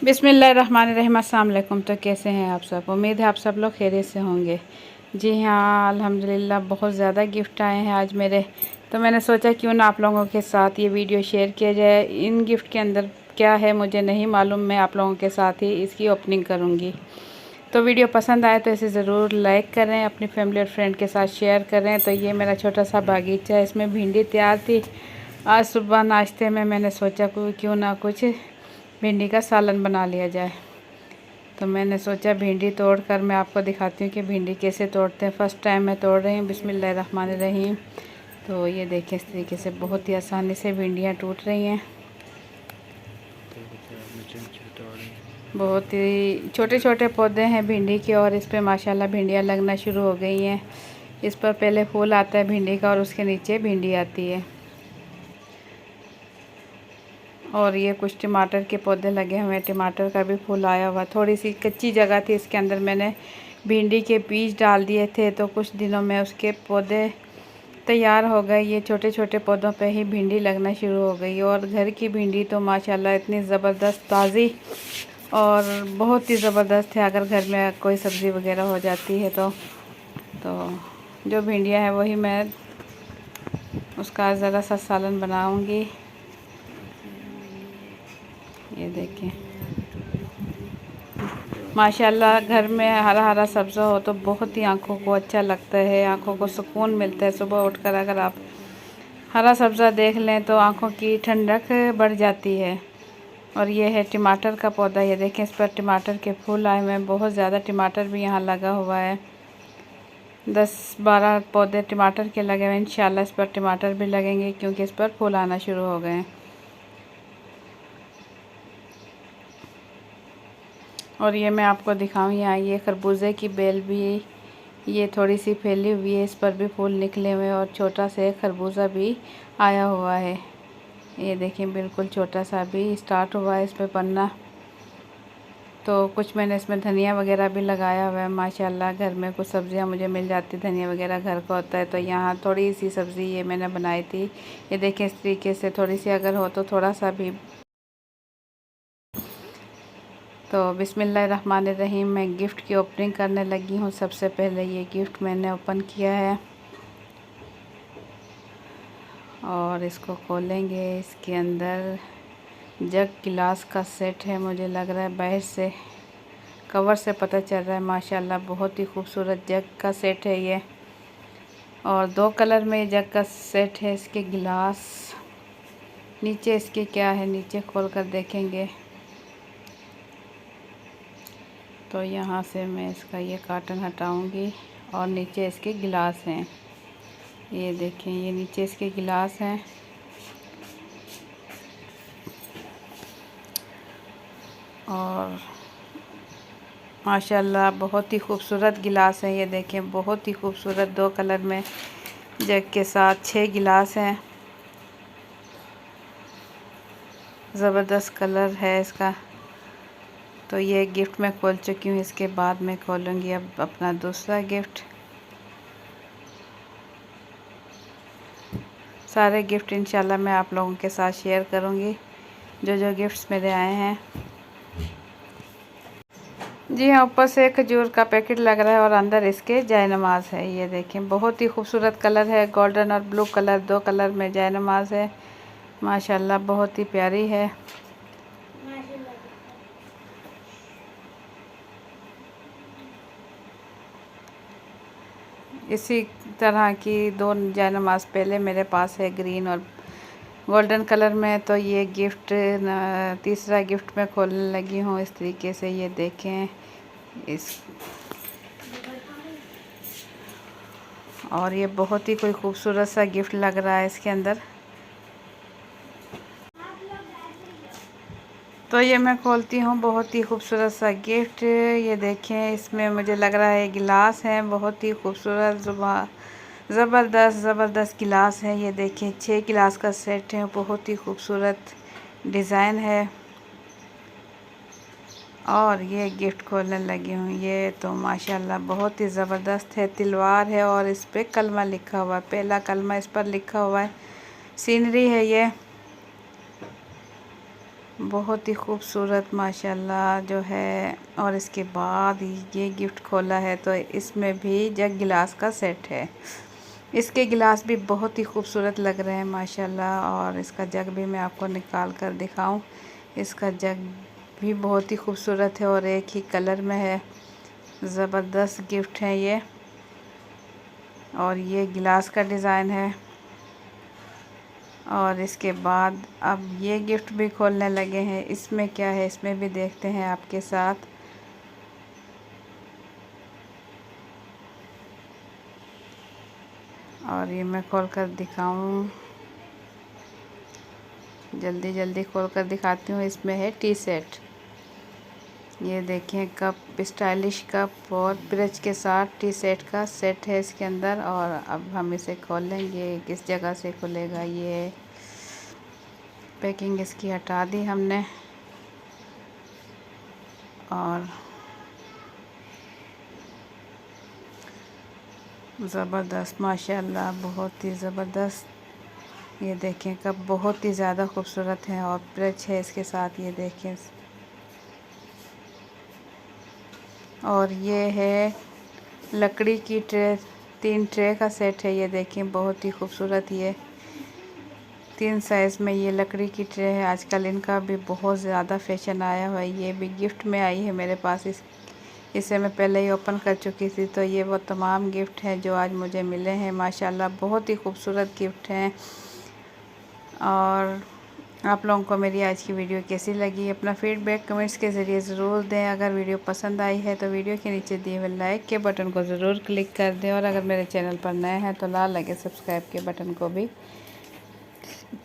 बिस्मिल्लाहिर्रहमानिर्रहीम। अस्सलाम वालेकुम। तो कैसे हैं आप सब? उम्मीद है आप सब लोग खैरियत से होंगे। जी हाँ, अल्हम्दुलिल्लाह बहुत ज़्यादा गिफ्ट आए हैं आज मेरे। तो मैंने सोचा क्यों ना आप लोगों के साथ ये वीडियो शेयर किया जाए। इन गिफ्ट के अंदर क्या है मुझे नहीं मालूम, मैं आप लोगों के साथ ही इसकी ओपनिंग करूँगी। तो वीडियो पसंद आए तो इसे ज़रूर लाइक करें, अपनी फैमिली और फ्रेंड के साथ शेयर करें। तो ये मेरा छोटा सा बागीचा है, इसमें भिंडी तैयार थी। आज सुबह नाश्ते में मैंने सोचा क्यों ना कुछ भिंडी का सालन बना लिया जाए। तो मैंने सोचा भिंडी तोड़कर मैं आपको दिखाती हूँ कि भिंडी कैसे तोड़ते हैं। फ़र्स्ट टाइम मैं तोड़ रही हूँ। बिस्मिल्लाहिर्रहमानिर्रहीम। तो ये देखिए इस तरीके से बहुत ही आसानी से भिंडियाँ टूट रही हैं। बहुत ही छोटे छोटे पौधे हैं भिंडी के और इस पर माशाल्लाह भिंडियाँ लगना शुरू हो गई हैं। इस पर पहले फूल आता है भिंडी का और उसके नीचे भिंडी आती है। और ये कुछ टमाटर के पौधे लगे हुए हैं, टमाटर का भी फूल आया हुआ। थोड़ी सी कच्ची जगह थी, इसके अंदर मैंने भिंडी के बीज डाल दिए थे, तो कुछ दिनों में उसके पौधे तैयार हो गए। ये छोटे छोटे पौधों पे ही भिंडी लगना शुरू हो गई। और घर की भिंडी तो माशाल्लाह इतनी ज़बरदस्त ताज़ी और बहुत ही ज़बरदस्त है। अगर घर में कोई सब्ज़ी वगैरह हो जाती है तो जो भिंडियाँ हैं वही मैं उसका ज़रा सा सालन बनाऊँगी। ये देखें माशाल्लाह घर में हरा हरा सब्ज़ा हो तो बहुत ही आँखों को अच्छा लगता है, आँखों को सुकून मिलता है। सुबह उठकर अगर आप हरा सब्ज़ा देख लें तो आँखों की ठंडक बढ़ जाती है। और ये है टमाटर का पौधा। ये देखें इस पर टमाटर के फूल आए हुए हैं। बहुत ज़्यादा टमाटर भी यहाँ लगा हुआ है। 10-12 पौधे टमाटर के लगे हुए हैं। इंशाल्लाह इस पर टमाटर भी लगेंगे क्योंकि इस पर फूल आना शुरू हो गए हैं। और ये मैं आपको दिखाऊं, यहाँ ये खरबूजे की बेल भी ये थोड़ी सी फैली हुई है, इस पर भी फूल निकले हुए हैं और छोटा सा खरबूजा भी आया हुआ है। ये देखें बिल्कुल छोटा सा भी स्टार्ट हुआ है इस पर पन्ना। तो कुछ मैंने इसमें धनिया वगैरह भी लगाया हुआ है। माशाल्लाह घर में कुछ सब्ज़ियाँ मुझे मिल जाती, धनिया वगैरह घर का होता है। तो यहाँ थोड़ी सी सब्ज़ी ये मैंने बनाई थी। ये देखें इस तरीके से थोड़ी सी अगर हो तो थोड़ा सा भी। तो बिस्मिल्लाहिर्रहमानिर्रहीम, मैं गिफ्ट की ओपनिंग करने लगी हूँ। सबसे पहले ये गिफ्ट मैंने ओपन किया है और इसको खोलेंगे। इसके अंदर जग गिलास का सेट है। मुझे लग रहा है बाहर से कवर से पता चल रहा है। माशाल्लाह बहुत ही खूबसूरत जग का सेट है ये। और 2 कलर में जग का सेट है। इसके गिलास नीचे इसके क्या है, नीचे खोल कर देखेंगे तो यहाँ से मैं इसका ये कार्टन हटाऊंगी और नीचे इसके गिलास हैं। ये देखें ये नीचे इसके गिलास हैं। और माशाल्लाह बहुत ही खूबसूरत गिलास है। ये देखें बहुत ही खूबसूरत 2 कलर में जग के साथ 6 गिलास हैं। ज़बरदस्त कलर है इसका। तो ये गिफ्ट मैं खोल चुकी हूँ। इसके बाद मैं खोलूँगी अब अपना दूसरा गिफ्ट। सारे गिफ्ट इंशाल्लाह मैं आप लोगों के साथ शेयर करूँगी, जो गिफ्ट्स मेरे आए हैं। जी हाँ, ऊपर से खजूर का पैकेट लग रहा है और अंदर इसके जायनमाज है। ये देखें बहुत ही खूबसूरत कलर है, गोल्डन और ब्लू कलर 2 कलर में जायनमाज है। माशाल्लाह बहुत ही प्यारी है। इसी तरह की 2 जायनमाज पहले मेरे पास है, ग्रीन और गोल्डन कलर में। तो ये गिफ्ट तीसरा गिफ्ट मैं खोलने लगी हूँ इस तरीके से। ये देखें इस और ये बहुत ही कोई खूबसूरत सा गिफ्ट लग रहा है इसके अंदर। तो ये मैं खोलती हूँ बहुत ही खूबसूरत सा गिफ्ट। ये देखें इसमें मुझे लग रहा है गिलास है, बहुत ही खूबसूरत ज़बरदस्त गिलास है। ये देखें 6 गिलास का सेट है, बहुत ही खूबसूरत डिज़ाइन है। और ये गिफ्ट खोलने लगी हूँ। ये तो माशाल्लाह बहुत ही ज़बरदस्त है। तलवार है और इस पर कलमा लिखा हुआ है, पहला कलमा इस पर लिखा हुआ है। सीनरी है ये, बहुत ही खूबसूरत माशाल्लाह जो है। और इसके बाद ये गिफ्ट खोला है तो इसमें भी जग गिलास का सेट है। इसके गिलास भी बहुत ही खूबसूरत लग रहे हैं माशाल्लाह। और इसका जग भी मैं आपको निकाल कर दिखाऊं। इसका जग भी बहुत ही खूबसूरत है और एक ही कलर में है। ज़बरदस्त गिफ्ट है ये। और ये गिलास का डिज़ाइन है। और इसके बाद अब ये गिफ्ट भी खोलने लगे हैं। इसमें क्या है, इसमें भी देखते हैं आपके साथ। और ये मैं खोल कर दिखाऊं, जल्दी जल्दी खोल कर दिखाती हूँ। इसमें है टी सेट। ये देखें कप, स्टाइलिश कप और ब्रश के साथ टी सेट का सेट है इसके अंदर। और अब हम इसे खोल लेंगे। किस जगह से खुलेगा, ये पैकिंग इसकी हटा दी हमने। और ज़बरदस्त माशाल्लाह, बहुत ही ज़बरदस्त। ये देखें कप बहुत ही ज़्यादा खूबसूरत है और ब्रश है इसके साथ, ये देखें। और ये है लकड़ी की ट्रे, 3 ट्रे का सेट है। ये देखें बहुत ही खूबसूरत। ये 3 साइज़ में ये लकड़ी की ट्रे है। आजकल इनका भी बहुत ज़्यादा फैशन आया हुआ है। ये भी गिफ्ट में आई है मेरे पास। इसे मैं पहले ही ओपन कर चुकी थी। तो ये वो तमाम गिफ्ट हैं जो आज मुझे मिले हैं माशाल्लाह। बहुत ही खूबसूरत गिफ्ट हैं। और आप लोगों को मेरी आज की वीडियो कैसी लगी, अपना फीडबैक कमेंट्स के ज़रिए ज़रूर दें। अगर वीडियो पसंद आई है तो वीडियो के नीचे दिए हुए लाइक के बटन को ज़रूर क्लिक कर दें। और अगर मेरे चैनल पर नए हैं तो लाल लगे सब्सक्राइब के बटन को भी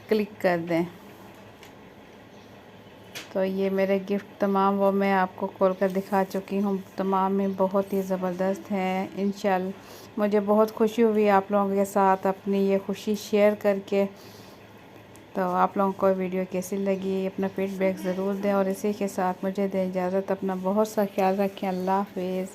क्लिक कर दें। तो ये मेरे गिफ्ट तमाम वो मैं आपको खोल कर दिखा चुकी हूँ। तमाम में बहुत ही ज़बरदस्त हैं। इंशाल्लाह मुझे बहुत खुशी हुई आप लोगों के साथ अपनी ये खुशी शेयर करके। तो आप लोगों को वीडियो कैसी लगी, अपना फीडबैक ज़रूर दें। और इसी के साथ मुझे दें इजाज़त। अपना बहुत सा ख्याल रखें। अल्लाह हाफ़िज़।